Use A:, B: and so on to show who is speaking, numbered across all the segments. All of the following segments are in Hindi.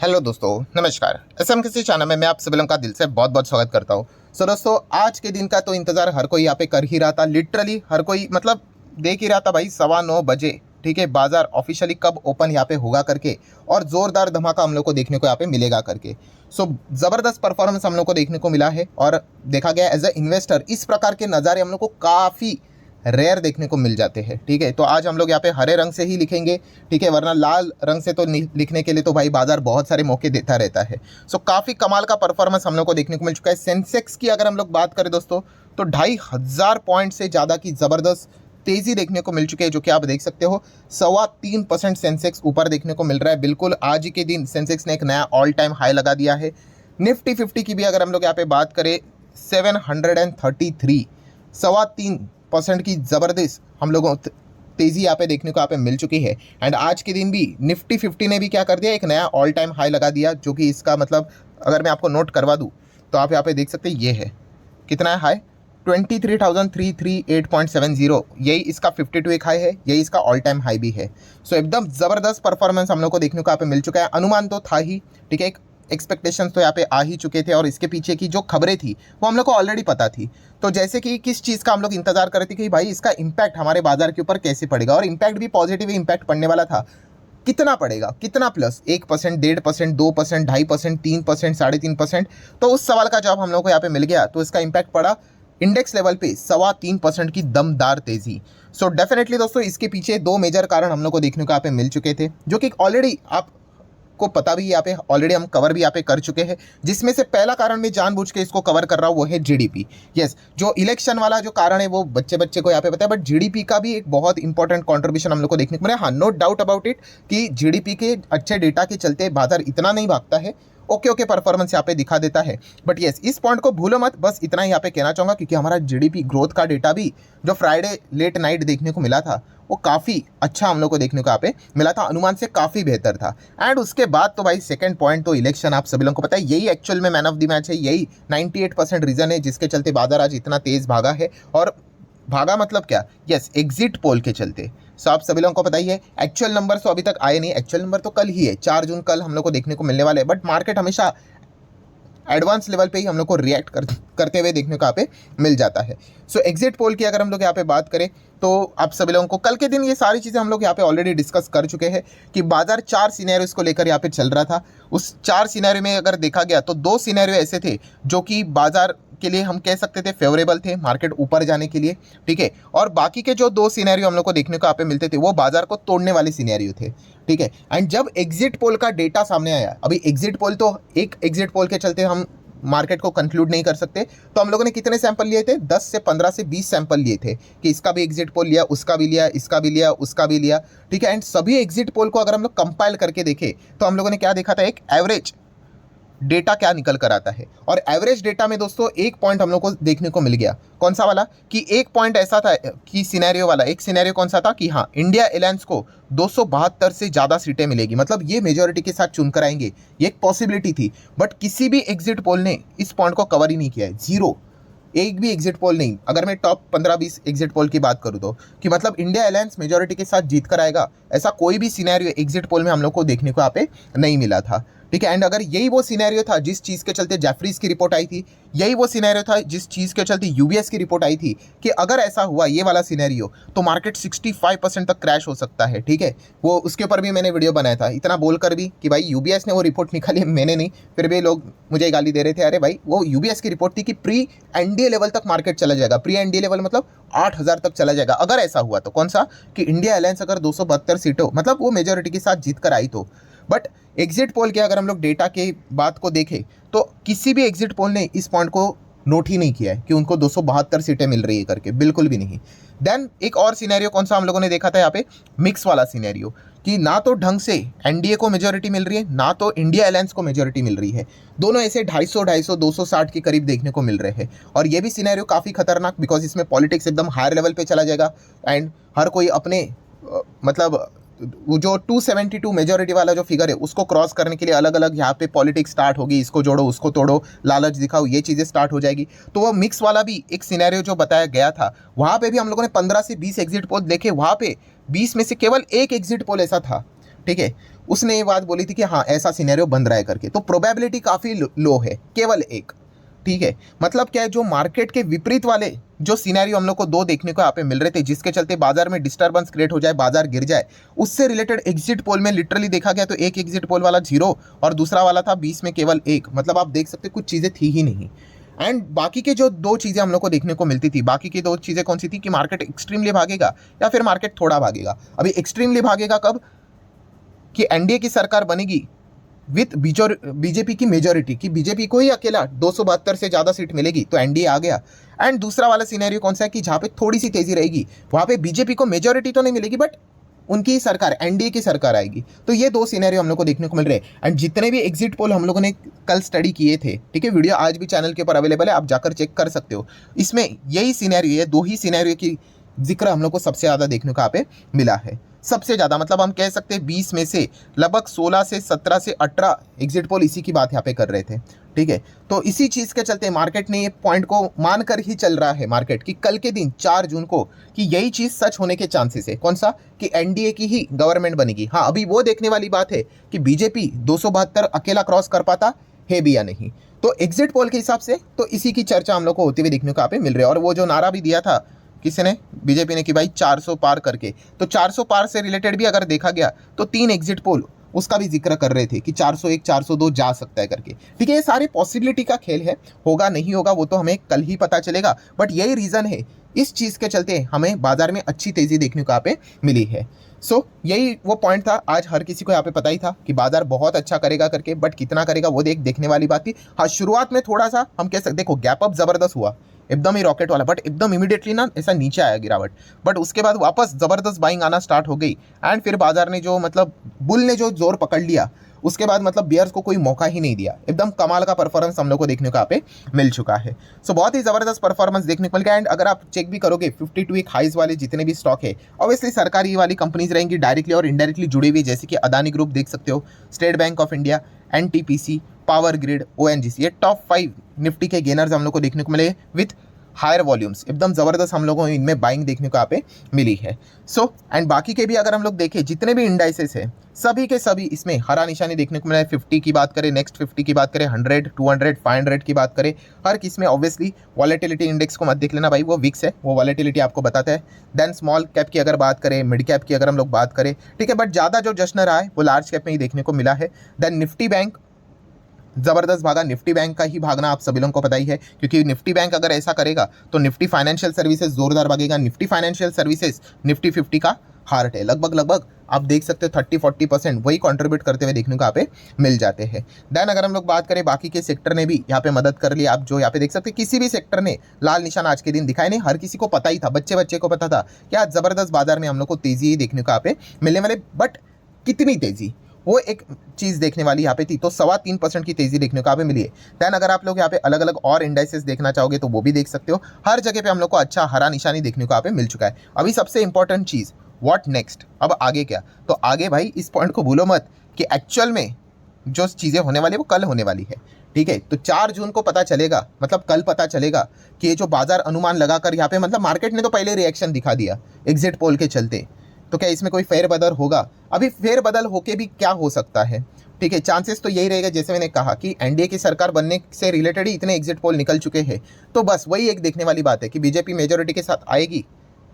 A: हेलो दोस्तों, नमस्कार। एसएम किसी चैनल में मैं आप सभी लोगों का दिल से बहुत बहुत स्वागत करता हूँ। सो दोस्तों, आज के दिन का तो इंतज़ार हर कोई यहाँ पे कर ही रहा था। लिटरली हर कोई मतलब देख ही रहा था भाई, 9:15 बजे ठीक है बाजार ऑफिशियली कब ओपन यहाँ पे होगा करके, और ज़ोरदार धमाका हम लोग को देखने को यहाँ पे मिलेगा करके। सो ज़बरदस्त परफॉर्मेंस हम लोग को देखने को मिला है, और देखा गया एज अ इन्वेस्टर इस प्रकार के नज़ारे हम लोग को काफ़ी रेयर देखने को मिल जाते हैं। ठीक है, तो आज हम लोग यहाँ पे हरे रंग से ही लिखेंगे, ठीक है, वरना लाल रंग से तो लिखने के लिए तो भाई बाजार बहुत सारे मौके देता रहता है। सो काफ़ी कमाल का परफॉर्मेंस हम लोग को देखने को मिल चुका है। सेंसेक्स की अगर हम लोग बात करें दोस्तों, तो 2500 पॉइंट से ज़्यादा की ज़बरदस्त तेज़ी देखने को मिल चुकी है, जो कि आप देख सकते हो। 3.25% सेंसेक्स ऊपर देखने को मिल रहा है। बिल्कुल आज ही के दिन सेंसेक्स ने एक नया ऑल टाइम हाई लगा दिया है। निफ्टी 50 की भी अगर हम लोग यहाँ पे बात करें, 733 3.25% की ज़बरदस्त हम लोगों तेज़ी यहाँ पे देखने को यहाँ पे मिल चुकी है। एंड आज के दिन भी निफ्टी 50 ने भी क्या कर दिया, एक नया ऑल टाइम हाई लगा दिया, जो कि इसका मतलब अगर मैं आपको नोट करवा दूँ तो आप यहाँ पे देख सकते हैं, ये है कितना है हाई, 23,338.70। यही इसका 52 एक हाई है, यही इसका ऑल टाइम हाई भी है। सो एकदम ज़बरदस्त परफॉर्मेंस हम लोग को देखने को यहाँ पे मिल चुका है। अनुमान तो था ही, ठीक है, एक एक्सपेक्टेशंस तो यहाँ पे आ ही चुके थे, और इसके पीछे की जो खबरें थी वो हम लोग को ऑलरेडी पता थी। तो जैसे कि किस चीज़ का हम लोग इंतजार कर रहे थे कि भाई इसका इम्पैक्ट हमारे बाजार के ऊपर कैसे पड़ेगा, और इम्पैक्ट भी पॉजिटिव इम्पैक्ट पड़ने वाला था। कितना पड़ेगा, कितना प्लस, 1%, 1.5%, 2%, 2.5%, 3%, 3.5%। तो उस सवाल का जवाब हम लोग को यहाँ पे मिल गया। तो इसका इम्पैक्ट पड़ा इंडेक्स लेवल पे 3.25% की दमदार तेजी। सो डेफिनेटली दोस्तों, इसके पीछे दो मेजर कारण हम लोग को देखने को यहाँ पे मिल चुके थे, जो कि ऑलरेडी आप को पता भी यहाँ पे ऑलरेडी हम कवर भी यहाँ पे कर चुके हैं। जिसमें से पहला कारण मैं जानबूझ के इसको कवर कर रहा हूँ, वो है जीडीपी। यस, जो इलेक्शन वाला जो कारण है वो बच्चे को यहाँ पे पता है, बट जीडीपी का भी एक बहुत इंपॉर्टेंट कंट्रीब्यूशन हम लोग को देखने को मिला। हाँ, नो डाउट अबाउट इट कि जीडीपी के अच्छे डेटा के चलते बाजार इतना नहीं भागता है। ओके परफॉर्मेंस यहाँ पे दिखा देता है, बट यस, इस पॉइंट को भूलो मत। बस इतना ही यहाँ पे कहना चाहूँगा, क्योंकि हमारा जीडीपी ग्रोथ का डेटा भी जो फ्राइडे लेट नाइट देखने को मिला था, वो काफ़ी अच्छा हम लोग को देखने को यहाँ पे मिला था, अनुमान से काफ़ी बेहतर था। एंड उसके बाद तो भाई सेकंड पॉइंट तो इलेक्शन, आप सभी लोगों को पता है, यही एक्चुअल में मैन ऑफ द मैच है। यही 98% रीज़न है जिसके चलते बाजार आज इतना तेज़ भागा है। और भागा मतलब क्या, यस, एग्जिट पोल के चलते। सो आप सभी लोगों को पता ही है, एक्चुअल नंबर तो अभी तक आए नहीं। एक्चुअल नंबर तो कल ही है, 4 जून कल हम लोग को देखने को मिलने वाले हैं। बट मार्केट हमेशा एडवांस लेवल पे ही हम लोग को रिएक्ट करते हुए देखने को यहाँ पे मिल जाता है। सो एग्जिट पोल की अगर हम लोग यहाँ पे बात करें, तो आप सभी लोगों को कल के दिन ये सारी चीज़ें हम लोग यहाँ पे ऑलरेडी डिस्कस कर चुके हैं कि बाजार 4 सिनेरियोस को लेकर यहाँ पे चल रहा था। उस 4 सिनेरियो में अगर देखा गया तो 2 सिनेरियो ऐसे थे जो कि बाजार के लिए हम कह सकते थे फेवरेबल थे मार्केट ऊपर जाने के लिए, ठीक है। और बाकी के जो 2 सिनेरियो हम लोग को देखने को यहाँ पे मिलते थे, वो बाजार को तोड़ने वाले सिनेरियो थे, ठीक है। एंड जब एग्जिट पोल का डेटा सामने आया, अभी एग्जिट पोल तो एक एग्जिट पोल के चलते हम मार्केट को कंक्लूड नहीं कर सकते, तो हम लोगों ने कितने सैंपल लिए थे, 10 से 15 से 20 सैंपल लिए थे कि इसका भी एग्जिट पोल लिया, उसका भी लिया, इसका भी लिया, उसका भी लिया, ठीक है। एंड सभी एग्जिट पोल को अगर हम लोग कंपाइल करके देखें, तो हम लोगों ने क्या देखा था, एक एवरेज डेटा क्या निकल कर आता है। और एवरेज डेटा में दोस्तों एक पॉइंट हम लोग को देखने को मिल गया, कौन सा वाला, कि एक पॉइंट ऐसा था कि सिनेरियो वाला, एक सिनेरियो कौन सा था कि हाँ, इंडिया अलायंस को 272 से ज़्यादा सीटें मिलेगी, मतलब ये मेजॉरिटी के साथ चुनकर आएंगे, ये एक पॉसिबिलिटी थी। बट किसी भी एग्जिट पोल ने इस पॉइंट को कवर ही नहीं किया है, जीरो, एक भी एग्जिट पोल नहीं। अगर मैं टॉप 15-20 एग्जिट पोल की बात करूँ तो, कि मतलब इंडिया अलायंस मेजॉरिटी के साथ जीत कर आएगा, ऐसा कोई भी सिनेरियो एग्जिट पोल में हम लोग को देखने को यहाँ पे नहीं मिला था, ठीक है। एंड अगर यही वो सिनेरियो था जिस चीज़ के चलते जेफरीज की रिपोर्ट आई थी, यही वो सिनेरियो था जिस चीज़ के चलते यूबीएस की रिपोर्ट आई थी, कि अगर ऐसा हुआ ये वाला सिनेरियो, तो मार्केट 65% तक क्रैश हो सकता है, ठीक है। वो उसके ऊपर भी मैंने वीडियो बनाया था, इतना बोलकर भी कि भाई यूबीएस ने वो रिपोर्ट निकाली, मैंने नहीं। फिर भी लोग मुझे गाली दे रहे थे, अरे भाई वो यूबीएस की रिपोर्ट थी कि प्री एनडीए लेवल तक मार्केट चला जाएगा। प्री एनडीए लेवल मतलब 8,000 तक चला जाएगा अगर ऐसा हुआ तो। कौन सा, कि इंडिया अलायंस अगर 272 सीटों मतलब वो मेजॉरिटी के साथ जीत कर आई तो। बट एग्जिट पोल के अगर हम लोग डेटा के बात को देखें, तो किसी भी एग्जिट पोल ने इस पॉइंट को नोट ही नहीं किया है कि उनको 272 सीटें मिल रही है करके, बिल्कुल भी नहीं। देन एक और सिनेरियो कौन सा हम लोगों ने देखा था यहाँ पे, मिक्स वाला सिनेरियो, कि ना तो ढंग से एनडीए को मेजॉरिटी मिल रही है, ना तो इंडिया अलायंस को मेजॉरिटी मिल रही है। दोनों ऐसे 250, 260 के करीब देखने को मिल रहे हैं। और ये भी सिनेरियो काफ़ी खतरनाक, बिकॉज इसमें पॉलिटिक्स एकदम हायर लेवल पे चला जाएगा। एंड हर कोई अपने मतलब वो जो 272 मेजॉरिटी वाला जो फिगर है, उसको क्रॉस करने के लिए अलग अलग यहाँ पे पॉलिटिक्स स्टार्ट होगी, इसको जोड़ो, उसको तोड़ो, लालच दिखाओ, ये चीज़ें स्टार्ट हो जाएगी। तो वो मिक्स वाला भी एक सिनेरियो जो बताया गया था, वहाँ पे भी हम लोगों ने 15 से 20 एग्जिट पोल देखे, वहाँ पे 20 में से केवल एक एग्जिट पोल ऐसा था, ठीक है, उसने ये बात बोली थी कि हाँ ऐसा सिनेरियो बन रहा है करके, तो प्रोबेबिलिटी काफ़ी लो है, केवल एक। ठीक है, मतलब क्या है, जो मार्केट के विपरीत वाले जो सिनेरियो हम लोग को दो देखने को यहाँ पे मिल रहे थे, जिसके चलते बाजार में डिस्टर्बेंस क्रिएट हो जाए, बाजार गिर जाए, उससे रिलेटेड एग्जिट पोल में लिटरली देखा गया तो एक एग्जिट पोल वाला 0 और दूसरा वाला था 20 में केवल 1। मतलब आप देख सकते कुछ चीज़ें थी ही नहीं। एंड बाकी के जो दो चीज़ें हम लोग को देखने को मिलती थी, बाकी की दो चीज़ें कौन सी थी कि मार्केट एक्सट्रीमली भागेगा या फिर मार्केट थोड़ा भागेगा। अभी एक्सट्रीमली भागेगा कब, कि एनडीए की सरकार बनेगी विथ बीजेपी की मेजोरिटी, की बीजेपी को ही अकेला 272 से ज़्यादा सीट मिलेगी तो एनडीए आ गया। एंड दूसरा वाला सिनेरियो कौन सा है कि जहाँ पे थोड़ी सी तेज़ी रहेगी, वहाँ पे बीजेपी को मेजोरिटी तो नहीं मिलेगी बट उनकी सरकार, एनडीए की सरकार आएगी। तो ये दो सिनेरियो हम लोग को देखने को मिल रहे हैं। एंड जितने भी एग्जिट पोल हम लोगों ने कल स्टडी किए थे, ठीक है, वीडियो आज भी चैनल के ऊपर अवेलेबल है, आप जाकर चेक कर सकते हो। इसमें यही सिनेरियो, ये दो ही सिनेरियो की जिक्र हम लोग को सबसे ज़्यादा देखने को यहाँ पे मिला है। सबसे ज़्यादा मतलब हम कह सकते हैं 20 में से लगभग 16 से 17 से 18 एग्जिट पोल इसी की बात यहाँ पे कर रहे थे। ठीक है, तो इसी चीज़ के चलते मार्केट ने ये पॉइंट को मानकर ही चल रहा है मार्केट, कि कल के दिन 4 जून को कि यही चीज़ सच होने के चांसेस है। कौन सा, कि एनडीए की ही गवर्नमेंट बनेगी। हाँ, अभी वो देखने वाली बात है कि बीजेपी 272 अकेला क्रॉस कर पाता है भी या नहीं। तो एग्जिट पोल के हिसाब से तो इसी की चर्चा हम लोग को होते हुए देखने को यहाँ पे मिल रही है। और वो जो नारा भी दिया था किसने, बीजेपी ने, कि भाई 400 पार करके, तो 400 पार से रिलेटेड भी अगर देखा गया तो 3 एग्जिट पोल उसका भी जिक्र कर रहे थे कि 401 402 जा सकता है करके। ठीक है, ये सारे पॉसिबिलिटी का खेल है, होगा नहीं होगा वो तो हमें कल ही पता चलेगा, बट यही रीज़न है, इस चीज़ के चलते हमें बाजार में अच्छी तेज़ी देखने को यहाँ पे मिली है। सो यही वो पॉइंट था, आज हर किसी को यहाँ पे पता ही था कि बाजार बहुत अच्छा करेगा करके, बट कितना करेगा वो देखने वाली बात थी। हाँ, शुरुआत में थोड़ा सा हम कह सकते, देखो गैप अप ज़बरदस्त हुआ, एकदम ही रॉकेट वाला, बट एकदम इमीडिएटली ना ऐसा नीचे आया गिरावट, बट उसके बाद वापस ज़बरदस्त बाइंग आना स्टार्ट हो गई। एंड फिर बाजार ने जो मतलब बुल ने जो जोर पकड़ लिया, उसके बाद मतलब बियर्स को कोई मौका ही नहीं दिया। एकदम कमाल का परफॉर्मेंस हम लोग को देखने को यहाँ पे मिल चुका है। सो बहुत ही ज़बरदस्त परफॉर्मेंस देखने को मिल गया। एंड अगर आप चेक भी करोगे 52 वीक हाइज वाले जितने भी स्टॉक है, ऑब्वियसली सरकारी वाली कंपनीज रहेंगी, डायरेक्टली और इनडायरेक्टली जुड़ी हुई, जैसे कि अदानी ग्रुप देख सकते हो, state bank of India, NTPC, power grid, ONGC, ये टॉप 5 निफ्टी के गेनर्स हम लोग को देखने को मिले विथ हायर वॉल्यूम्स। एकदम ज़बरदस्त हम लोगों को इनमें बाइंग देखने को यहाँ पे मिली है। सो एंड बाकी के भी अगर हम लोग देखें, जितने भी इंडाइसेस है सभी के सभी इसमें हरा निशानी देखने को मिला है। 50 की बात करें, नेक्स्ट 50 की बात करें, 100, 200, 500 की बात करें, हर किस में ऑब्वियसली वॉलेटिलिटी इंडेक्स को मत देख लेना भाई, वो विक्स है, वो वॉलेटिलिटी आपको बताता है। देन स्मॉल कैप की अगर बात करें, मिड कैप की अगर हम लोग बात करें, ठीक है, बट ज़्यादा जो जश्न रहा है वो लार्ज कैप में ही देखने को मिला है। देन निफ्टी बैंक ज़बरदस्त भागा, निफ्टी बैंक का ही भागना आप सभी लोगों को पता ही है, क्योंकि निफ्टी बैंक अगर ऐसा करेगा तो निफ्टी फाइनेंशियल सर्विसेज जोरदार भागेगा। निफ्टी फाइनेंशियल सर्विसेज निफ्टी 50 का हार्ट है, लगभग आप देख सकते हो 30-40% वही कंट्रीब्यूट करते हुए देखने को यहाँ पे मिल जाते हैं। देन अगर हम लोग बात करें, बाकी के सेक्टर ने भी यहाँ पे मदद कर ली। आप जो यहाँ पे देख सकते हैं, किसी भी सेक्टर ने लाल निशान आज के दिन दिखाए नहीं, हर किसी को पता ही था, बच्चे को पता था कि आज ज़बरदस्त बाजार में हम लोग को तेज़ी देखने को यहाँ पे मिलने वाले, बट कितनी तेज़ी, वो एक चीज़ देखने वाली यहाँ पे थी। तो 3.25% की तेज़ी देखने को यहाँ पे मिली है। दैन अगर आप लोग यहाँ पे अलग अलग और इंडाइसेस देखना चाहोगे तो वो भी देख सकते हो, हर जगह पे हम लोग को अच्छा हरा निशानी देखने को यहाँ पे मिल चुका है। अभी सबसे इंपॉर्टेंट चीज़, व्हाट नेक्स्ट, अब आगे क्या, तो आगे भाई इस पॉइंट को भूलो मत कि एक्चुअल में जो चीज़ें होने वाली है वो कल होने वाली है। ठीक है, तो 4 जून को पता चलेगा, मतलब कल पता चलेगा कि ये जो बाजार अनुमान लगाकर यहाँ पे, मतलब मार्केट ने तो पहले रिएक्शन दिखा दिया एग्जिट पोल के चलते, तो क्या इसमें कोई फेरबदल होगा? अभी फेरबदल होके भी क्या हो सकता है, ठीक है, चांसेस तो यही रहेगा, जैसे मैंने कहा कि एनडीए की सरकार बनने से रिलेटेड ही इतने एग्जिट पोल निकल चुके हैं। तो बस वही एक देखने वाली बात है कि बीजेपी मेजोरिटी के साथ आएगी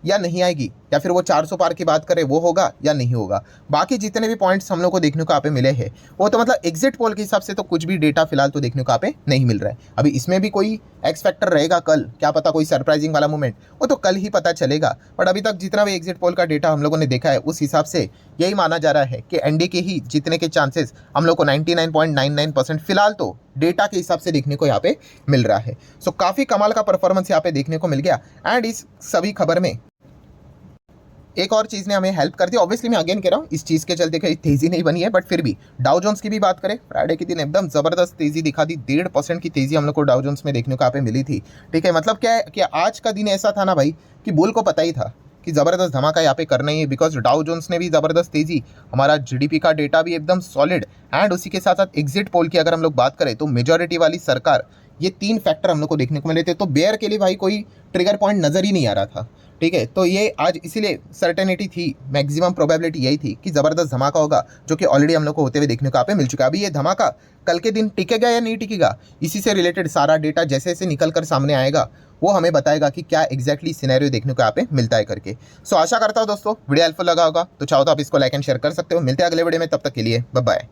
A: या नहीं आएगी, या फिर वो 400 पार की बात करें वो होगा या नहीं होगा। बाकी जितने भी पॉइंट्स हम लोग को देखने को यहाँ पे मिले हैं वो तो मतलब एग्जिट पोल के हिसाब से तो कुछ भी डेटा फिलहाल तो देखने को यहाँ पे नहीं मिल रहा है। अभी इसमें भी कोई एक्स फैक्टर रहेगा कल, क्या पता कोई सरप्राइजिंग वाला मोमेंट, वो तो कल ही पता चलेगा। बट अभी तक जितना भी एग्जिट पोल का डेटा हम लोगों ने देखा है उस हिसाब से यही माना जा रहा है कि एनडीए के ही जीतने के चांसेस हम लोग को 99.99% फिलहाल तो डेटा के हिसाब से देखने को यहाँ पे मिल रहा है। सो काफ़ी कमाल का परफॉर्मेंस यहाँ पे देखने को मिल गया। एंड इस सभी खबर में एक और चीज़ ने हमें हेल्प कर दी, ऑब्वियसली मैं अगेन कह रहा हूँ इस चीज़ के चलते कहीं तेज़ी नहीं बनी है, बट फिर भी डाउ जोन्स की भी बात करें, फ्राइडे के दिन एकदम ज़बरदस्त तेज़ी दिखा दी, 1.5% की तेज़ी हम लोग को डाउ जोन्स में देखने को यहाँ पे मिली थी। ठीक है, मतलब क्या है कि आज का दिन ऐसा था ना भाई कि बुल को पता ही था कि ज़बरदस्त धमाका यहाँ पे करना ही है, बिकॉज डाउ जोन्स ने भी ज़बरदस्त तेज़ी, हमारा जीडीपी का डेटा भी एकदम सॉलिड, एंड उसी के साथ साथ एग्जिट पोल की अगर हम लोग बात करें तो मेजॉरिटी वाली सरकार, ये 3 फैक्टर हम लोग को देखने को मिले थे। तो बेयर के लिए भाई कोई ट्रिगर पॉइंट नज़र ही नहीं आ रहा था। ठीक है, तो ये आज इसीलिए सर्टेनिटी थी, मैक्सिमम प्रोबेबिलिटी यही थी कि ज़बरदस्त धमाका होगा, जो कि ऑलरेडी हम लोग को होते हुए देखने को यहाँ पे मिल चुका है। अभी ये धमाका कल के दिन टिकेगा या नहीं टिकेगा, इसी से रिलेटेड सारा डेटा जैसे जैसे निकल कर सामने आएगा वो हमें बताएगा कि क्या एग्जैक्टली सिनेरियो देखने को यहाँ पे मिलता है करके। सो आशा करता हूँ दोस्तों वीडियो हेल्पफुल लगा होगा, तो चाहो तो आप इसको लाइक एंड शेयर कर सकते हो। मिलते हैं अगले वीडियो में, तब तक के लिए बाय बाय।